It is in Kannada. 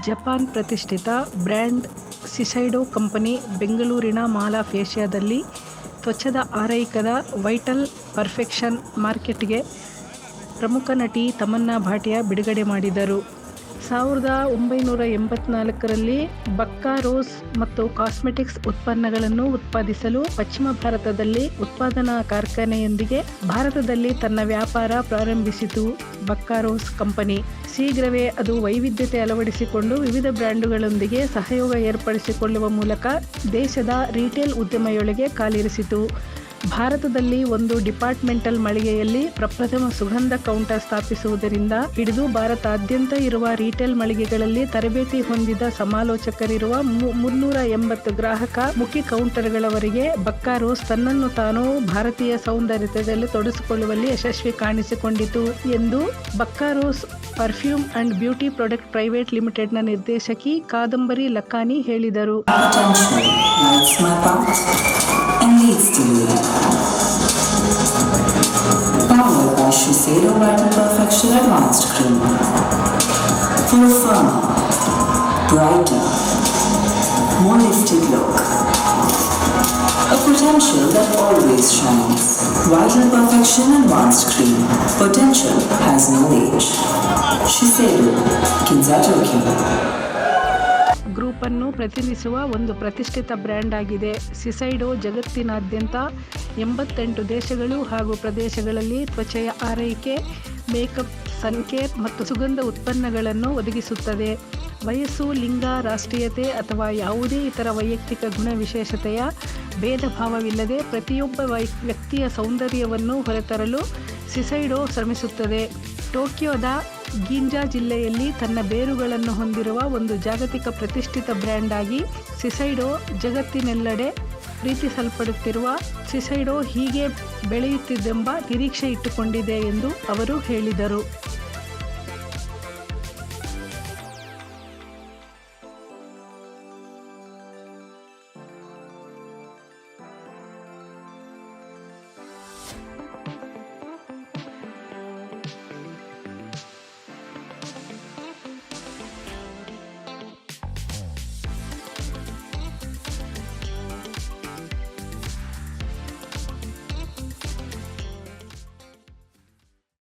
ಜಪಾನ್ ಪ್ರತಿಷ್ಠಿತ ಬ್ರ್ಯಾಂಡ್ ಸಿಸೈಡೋ ಕಂಪನಿ ಬೆಂಗಳೂರಿನ ಮಾಲ್ ಆಫ್ ಏಷ್ಯಾದಲ್ಲಿ ತ್ವಚದ ಆರೈಕೆದ ವೈಟಲ್ ಪರ್ಫೆಕ್ಷನ್ ಮಾರ್ಕೆಟ್ಗೆ ಪ್ರಮುಖ ನಟಿ ತಮನ್ನಾ ಭಾಟಿಯಾ ಬಿಡುಗಡೆ ಮಾಡಿದರು. 1984ರಲ್ಲಿ ಬಕ್ಕಾ ರೋಸ್ ಮತ್ತು ಕಾಸ್ಮೆಟಿಕ್ಸ್ ಉತ್ಪನ್ನಗಳನ್ನು ಉತ್ಪಾದಿಸಲು ಪಶ್ಚಿಮ ಭಾರತದಲ್ಲಿ ಉತ್ಪಾದನಾ ಕಾರ್ಖಾನೆಯೊಂದಿಗೆ ಭಾರತದಲ್ಲಿ ತನ್ನ ವ್ಯಾಪಾರ ಪ್ರಾರಂಭಿಸಿತು ಬಕ್ಕಾ ರೋಸ್ ಕಂಪನಿ. ಶೀಘ್ರವೇ ಅದು ವೈವಿಧ್ಯತೆ ಅಳವಡಿಸಿಕೊಂಡು ವಿವಿಧ ಬ್ರ್ಯಾಂಡುಗಳೊಂದಿಗೆ ಸಹಯೋಗ ಏರ್ಪಡಿಸಿಕೊಳ್ಳುವ ಮೂಲಕ ದೇಶದ ರಿಟೇಲ್ ಉದ್ಯಮದೊಳಗೆ ಕಾಲಿರಿಸಿತು. ಭಾರತದಲ್ಲಿ ಒಂದು ಡಿಪಾರ್ಟ್ಮೆಂಟಲ್ ಮಳಿಗೆಯಲ್ಲಿ ಪ್ರಪ್ರಥಮ ಸುಗಂಧ ಕೌಂಟರ್ ಸ್ಥಾಪಿಸುವುದರಿಂದ ಹಿಡಿದು ಭಾರತಾದ್ಯಂತ ಇರುವ ರಿಟೇಲ್ ಮಳಿಗೆಗಳಲ್ಲಿ ತರಬೇತಿ ಹೊಂದಿದ ಸಮಾಲೋಚಕರಿರುವ 380 ಗ್ರಾಹಕ ಮುಖಿ ಕೌಂಟರ್ಗಳವರೆಗೆ ಬಕ್ಕಾ ರೋಸ್ ತನ್ನನ್ನು ತಾನು ಭಾರತೀಯ ಸೌಂದರ್ಯದಲ್ಲಿ ತೊಡಗಿಸಿಕೊಳ್ಳುವಲ್ಲಿ ಯಶಸ್ವಿ ಕಾಣಿಸಿಕೊಂಡಿತು ಎಂದು Bakka rose perfume and beauty product private ಲಿಮಿಟೆಡ್ನ ನಿರ್ದೇಶಕಿ ಕಾದಂಬರಿ ಲಕ್ಕಾನಿ ಹೇಳಿದರು. Powered by Shiseido Vital Perfection Advanced Cream for a firmer, brighter, more lifted look. A potential that always shines. Vital Perfection Advanced Cream. Potential has no age. Shiseido, Kinza Tokyo. Group ಅನ್ನು ಪ್ರತಿನಿಧಿಸುವ ಒಂದು ಪ್ರತಿಷ್ಠಿತ ಬ್ರ್ಯಾಂಡ್ ಆಗಿದೆ. ಸಿಸೈಡೋ ಜಗತ್ತಿನಾದ್ಯಂತ 88 ದೇಶಗಳು ಹಾಗೂ ಪ್ರದೇಶಗಳಲ್ಲಿ ತ್ವಚೆಯ ಆರೈಕೆ, ಮೇಕಪ್, ಸನ್ಕೇರ್ ಮತ್ತು ಸುಗಂಧ ಉತ್ಪನ್ನಗಳನ್ನು ಒದಗಿಸುತ್ತದೆ. ವಯಸ್ಸು, ಲಿಂಗ, ರಾಷ್ಟ್ರೀಯತೆ ಅಥವಾ ಯಾವುದೇ ಇತರ ವೈಯಕ್ತಿಕ ಗುಣವಿಶೇಷತೆಯ ಭೇದ ಭಾವವಿಲ್ಲದೆ ಪ್ರತಿಯೊಬ್ಬ ವ್ಯಕ್ತಿಯ ಸೌಂದರ್ಯವನ್ನು ಹೊರತರಲು ಸಿಸೈಡೋ ಶ್ರಮಿಸುತ್ತದೆ. ಟೋಕಿಯೋದ ಗಿಂಜಾ ಜಿಲ್ಲೆಯಲ್ಲಿ ತನ್ನ ಬೇರುಗಳನ್ನು ಹೊಂದಿರುವ ಒಂದು ಜಾಗತಿಕ ಪ್ರತಿಷ್ಠಿತ ಬ್ರ್ಯಾಂಡ್ ಆಗಿ ಸಿಸೈಡೋ ಜಗತ್ತಿನೆಲ್ಲೆಡೆ ಪ್ರೀತಿಸಲ್ಪಡುತ್ತಿರುವ ಸಿಸೈಡೋ ಹೀಗೆ ಬೆಳೆಯುತ್ತಿದ್ದೆಂಬ ನಿರೀಕ್ಷೆ ಇಟ್ಟುಕೊಂಡಿದೆ ಎಂದು ಅವರು ಹೇಳಿದರು.